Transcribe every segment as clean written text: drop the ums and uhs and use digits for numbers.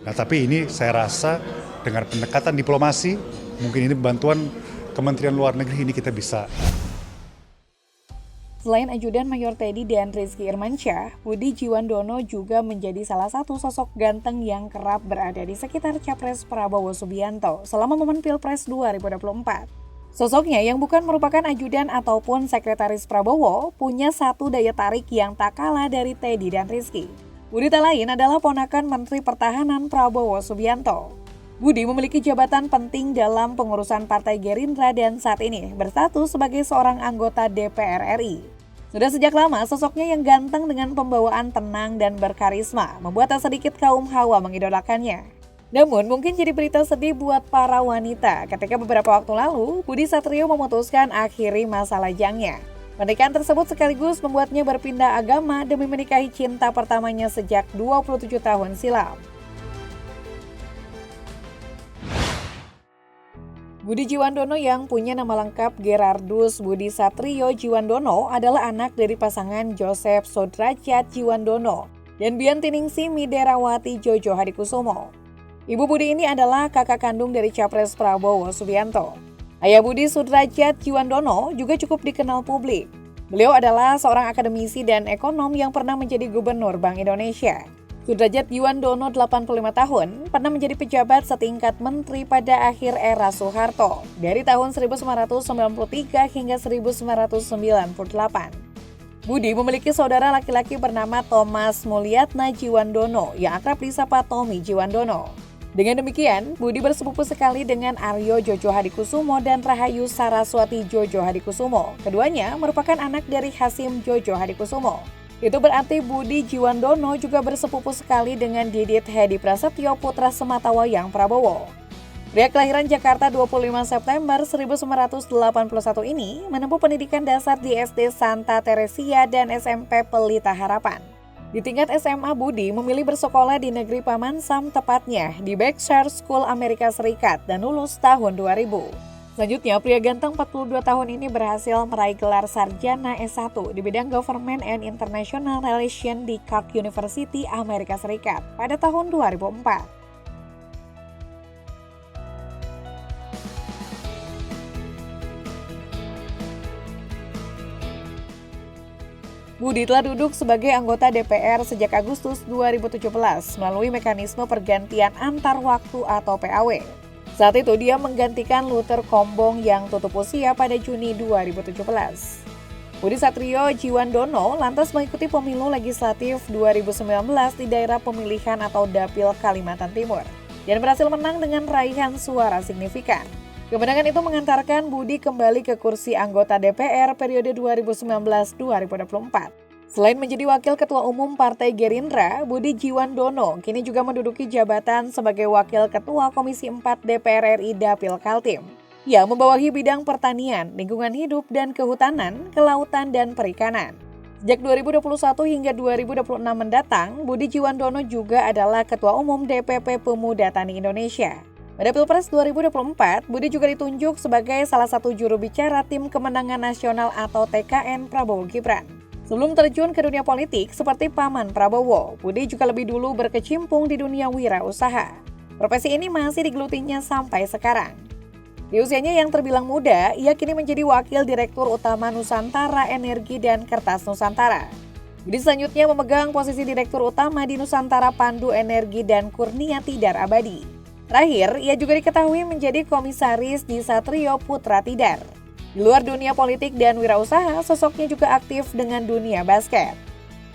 Nah, tapi ini saya rasa dengan pendekatan diplomasi, mungkin ini bantuan Kementerian Luar Negeri ini kita bisa. Selain ajudan Mayor Teddy dan Rizky Irmansyah, Budi Jiwandono juga menjadi salah satu sosok ganteng yang kerap berada di sekitar Capres Prabowo Subianto selama momen Pilpres 2024. Sosoknya yang bukan merupakan ajudan ataupun sekretaris Prabowo punya satu daya tarik yang tak kalah dari Teddy dan Rizky. Budi tak lain adalah ponakan Menteri Pertahanan Prabowo Subianto. Budi memiliki jabatan penting dalam pengurusan Partai Gerindra dan saat ini berstatus sebagai seorang anggota DPR RI. Sudah sejak lama sosoknya yang ganteng dengan pembawaan tenang dan berkarisma membuat tak sedikit kaum hawa mengidolakannya. Namun mungkin jadi berita sedih buat para wanita ketika beberapa waktu lalu Budi Satrio memutuskan akhiri masa lajangnya. Pernikahan tersebut sekaligus membuatnya berpindah agama demi menikahi cinta pertamanya sejak 27 tahun silam. Budi Jiwandono yang punya nama lengkap Gerardus Budi Satrio Jiwandono adalah anak dari pasangan Joseph Sodrajat Jiwandono dan Bianti Ningsih Miderawati Jojo Hadikusumo. Ibu Budi ini adalah kakak kandung dari Capres Prabowo Subianto. Ayah Budi Sudrajat Jiwandono juga cukup dikenal publik. Beliau adalah seorang akademisi dan ekonom yang pernah menjadi gubernur Bank Indonesia. Sudrajat Jiwandono 85 tahun, pernah menjadi pejabat setingkat menteri pada akhir era Soeharto, dari tahun 1993 hingga 1998. Budi memiliki saudara laki-laki bernama Thomas Mulyatna Jiwandono yang akrab disapa Tommy Jiwandono. Dengan demikian, Budi bersepupu sekali dengan Aryo Jojo Hadikusumo dan Rahayu Saraswati Jojo Hadikusumo. Keduanya merupakan anak dari Hasim Jojo Hadikusumo. Itu berarti Budi Jiwandono juga bersepupu sekali dengan Didit Hedi Prasetyo putra sematawayang Prabowo. Pria kelahiran Jakarta 25 September 1981 ini menempuh pendidikan dasar di SD Santa Teresia dan SMP Pelita Harapan. Di tingkat SMA, Budi memilih bersekolah di negeri Paman Sam, tepatnya di Berkshire School Amerika Serikat dan lulus tahun 2000. Selanjutnya, pria ganteng 42 tahun ini berhasil meraih gelar sarjana S1 di bidang Government and International Relations di Cork University, Amerika Serikat pada tahun 2004. Budi telah duduk sebagai anggota DPR sejak Agustus 2017 melalui mekanisme pergantian antar waktu atau PAW. Saat itu dia menggantikan Luther Kombong yang tutup usia pada Juni 2017. Budi Satrio Jiwandono lantas mengikuti pemilu legislatif 2019 di daerah pemilihan atau Dapil Kalimantan Timur dan berhasil menang dengan raihan suara signifikan. Kemenangan itu mengantarkan Budi kembali ke kursi anggota DPR periode 2019-2024. Selain menjadi wakil ketua umum Partai Gerindra, Budi Jiwandono kini juga menduduki jabatan sebagai wakil ketua Komisi 4 DPR RI Dapil Kaltim. Ia membawahi bidang pertanian, lingkungan hidup dan kehutanan, kelautan dan perikanan. Sejak 2021 hingga 2026 mendatang, Budi Jiwandono juga adalah ketua umum DPP Pemuda Tani Indonesia. Pada Pilpres 2024, Budi juga ditunjuk sebagai salah satu juru bicara Tim Kemenangan Nasional atau TKN Prabowo Gibran. Sebelum terjun ke dunia politik seperti paman Prabowo, Budi juga lebih dulu berkecimpung di dunia wirausaha. Profesi ini masih digelutinya sampai sekarang. Di usianya yang terbilang muda, ia kini menjadi Wakil Direktur Utama Nusantara Energi dan Kertas Nusantara. Budi selanjutnya memegang posisi Direktur Utama di Nusantara Pandu Energi dan Kurnia Tidar Abadi. Terakhir, ia juga diketahui menjadi komisaris di Satrio Putra Tidar. Di luar dunia politik dan wirausaha, sosoknya juga aktif dengan dunia basket.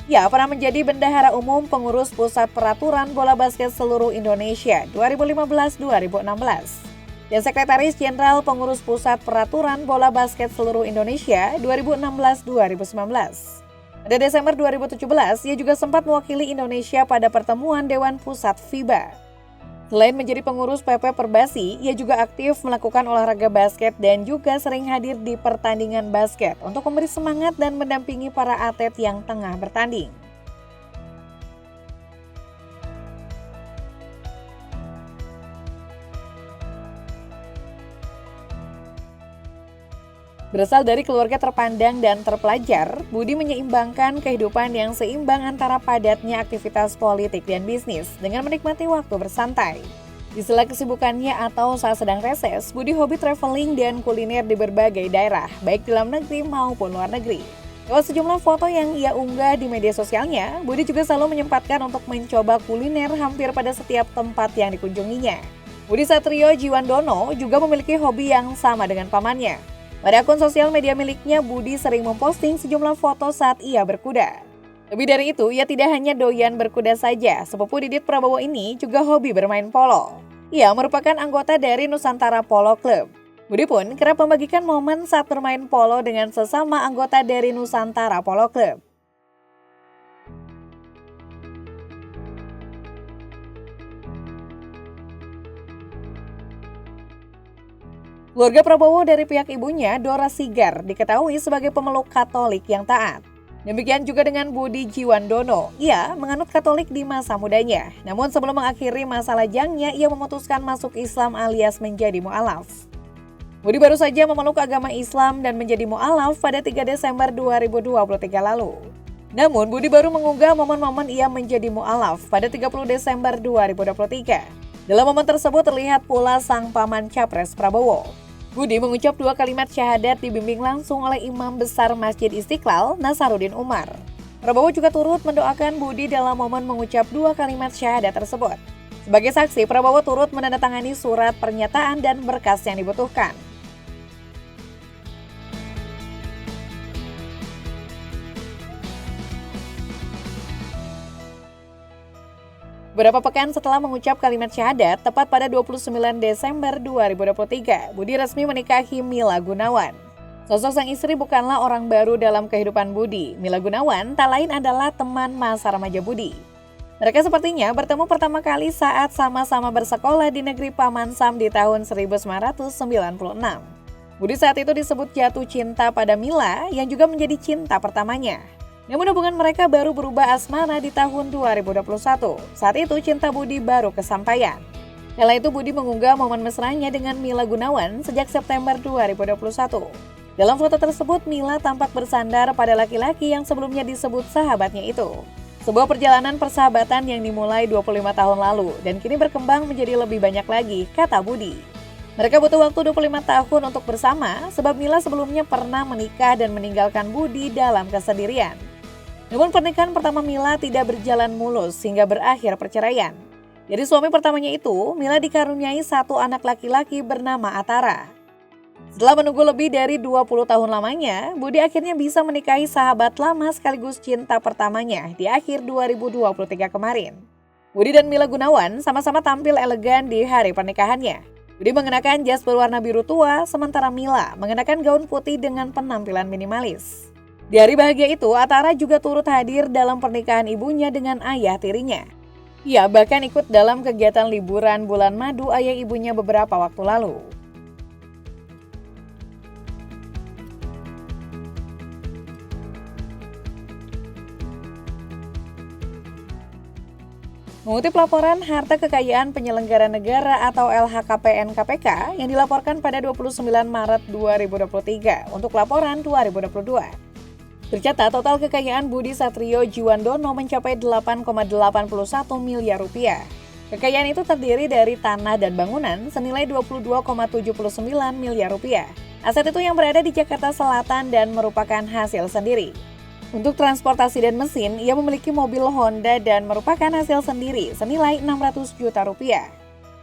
Ia pernah menjadi bendahara umum pengurus Pusat Peraturan Bola Basket Seluruh Indonesia 2015-2016 dan Sekretaris Jenderal Pengurus Pusat Peraturan Bola Basket Seluruh Indonesia 2016-2019. Pada Desember 2017, ia juga sempat mewakili Indonesia pada pertemuan Dewan Pusat FIBA. Selain menjadi pengurus PP Perbasi, ia juga aktif melakukan olahraga basket dan juga sering hadir di pertandingan basket untuk memberi semangat dan mendampingi para atlet yang tengah bertanding. Berasal dari keluarga terpandang dan terpelajar, Budi menyeimbangkan kehidupan yang seimbang antara padatnya aktivitas politik dan bisnis dengan menikmati waktu bersantai. Di sela kesibukannya atau saat sedang reses, Budi hobi traveling dan kuliner di berbagai daerah, baik dalam negeri maupun luar negeri. Lewat sejumlah foto yang ia unggah di media sosialnya, Budi juga selalu menyempatkan untuk mencoba kuliner hampir pada setiap tempat yang dikunjunginya. Budi Satrio Jiwandono juga memiliki hobi yang sama dengan pamannya. Pada akun sosial media miliknya, Budi sering memposting sejumlah foto saat ia berkuda. Lebih dari itu, ia tidak hanya doyan berkuda saja, sepupu Didit Prabowo ini juga hobi bermain polo. Ia merupakan anggota dari Nusantara Polo Club. Budi pun kerap membagikan momen saat bermain polo dengan sesama anggota dari Nusantara Polo Club. Keluarga Prabowo dari pihak ibunya, Dora Sigar, diketahui sebagai pemeluk Katolik yang taat. Demikian juga dengan Budi Jiwandono. Ia menganut Katolik di masa mudanya. Namun sebelum mengakhiri masa lajangnya, ia memutuskan masuk Islam alias menjadi mu'alaf. Budi baru saja memeluk agama Islam dan menjadi mu'alaf pada 3 Desember 2023 lalu. Namun, Budi baru mengunggah momen-momen ia menjadi mu'alaf pada 30 Desember 2023. Dalam momen tersebut terlihat pula sang paman Capres Prabowo. Budi mengucap 2 kalimat syahadat dibimbing langsung oleh Imam Besar Masjid Istiqlal, Nasaruddin Umar. Prabowo juga turut mendoakan Budi dalam momen mengucap 2 kalimat syahadat tersebut. Sebagai saksi, Prabowo turut menandatangani surat pernyataan dan berkas yang dibutuhkan. Beberapa pekan setelah mengucap kalimat syahadat, tepat pada 29 Desember 2023, Budi resmi menikahi Mila Gunawan. Sosok sang istri bukanlah orang baru dalam kehidupan Budi. Mila Gunawan tak lain adalah teman masa remaja Budi. Mereka sepertinya bertemu pertama kali saat sama-sama bersekolah di negeri Paman Sam di tahun 1996. Budi saat itu disebut jatuh cinta pada Mila yang juga menjadi cinta pertamanya. Namun hubungan mereka baru berubah asmara di tahun 2021. Saat itu cinta Budi baru kesampaian. Kala itu Budi mengunggah momen mesranya dengan Mila Gunawan sejak September 2021. Dalam foto tersebut Mila tampak bersandar pada laki-laki yang sebelumnya disebut sahabatnya itu. Sebuah perjalanan persahabatan yang dimulai 25 tahun lalu dan kini berkembang menjadi lebih banyak lagi, kata Budi. Mereka butuh waktu 25 tahun untuk bersama sebab Mila sebelumnya pernah menikah dan meninggalkan Budi dalam kesendirian. Namun pernikahan pertama Mila tidak berjalan mulus hingga berakhir perceraian. Dari suami pertamanya itu, Mila dikaruniai 1 anak laki-laki bernama Atara. Setelah menunggu lebih dari 20 tahun lamanya, Budi akhirnya bisa menikahi sahabat lama sekaligus cinta pertamanya di akhir 2023 kemarin. Budi dan Mila Gunawan sama-sama tampil elegan di hari pernikahannya. Budi mengenakan jas berwarna biru tua, sementara Mila mengenakan gaun putih dengan penampilan minimalis. Di hari bahagia itu, Atara juga turut hadir dalam pernikahan ibunya dengan ayah tirinya. Ia bahkan ikut dalam kegiatan liburan bulan madu ayah ibunya beberapa waktu lalu. Mengutip laporan harta kekayaan penyelenggara negara atau LHKPN KPK yang dilaporkan pada 29 Maret 2023 untuk laporan 2022. Tercatat total kekayaan Budi Satrio Jiwandono mencapai 8,81 miliar rupiah. Kekayaan itu terdiri dari tanah dan bangunan senilai 22,79 miliar rupiah. Aset itu yang berada di Jakarta Selatan dan merupakan hasil sendiri. Untuk transportasi dan mesin, ia memiliki mobil Honda dan merupakan hasil sendiri senilai 600 juta rupiah.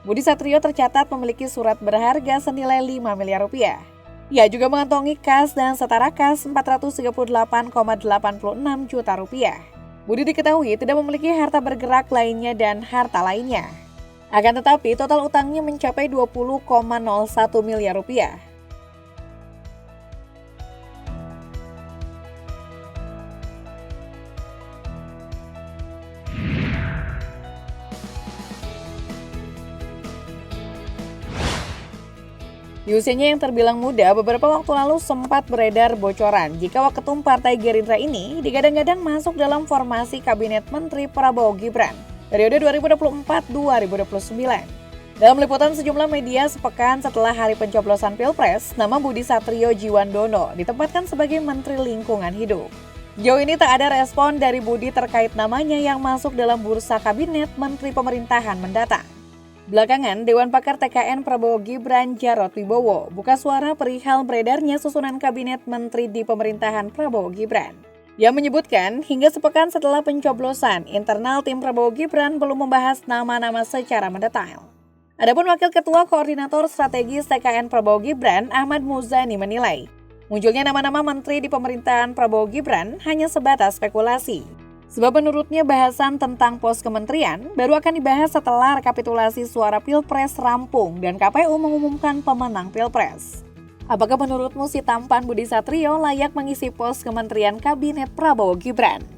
Budi Satrio tercatat memiliki surat berharga senilai 5 miliar rupiah. Ia juga mengantongi kas dan setara kas 438,86 juta rupiah. Budi diketahui tidak memiliki harta bergerak lainnya dan harta lainnya. Akan tetapi total utangnya mencapai 20,01 miliar rupiah. Di usianya yang terbilang muda, beberapa waktu lalu sempat beredar bocoran jika Waketum Partai Gerindra ini digadang-gadang masuk dalam formasi Kabinet Menteri Prabowo Gibran periode 2024-2029. Dalam liputan sejumlah media sepekan setelah hari pencoblosan Pilpres, nama Budi Satrio Djiwandono ditempatkan sebagai Menteri Lingkungan Hidup. Sejauh ini tak ada respon dari Budi terkait namanya yang masuk dalam bursa kabinet Menteri Pemerintahan mendatang. Belakangan, Dewan Pakar TKN Prabowo Gibran Jarod Wibowo buka suara perihal beredarnya susunan kabinet menteri di pemerintahan Prabowo Gibran. Dia menyebutkan, hingga sepekan setelah pencoblosan, internal tim Prabowo Gibran belum membahas nama-nama secara mendetail. Adapun Wakil Ketua Koordinator Strategis TKN Prabowo Gibran, Ahmad Muzani menilai, munculnya nama-nama menteri di pemerintahan Prabowo Gibran hanya sebatas spekulasi. Sebab menurutnya bahasan tentang pos kementerian baru akan dibahas setelah rekapitulasi suara Pilpres rampung dan KPU mengumumkan pemenang Pilpres. Apakah menurutmu si tampan Budi Satrio layak mengisi pos kementerian kabinet Prabowo Gibran?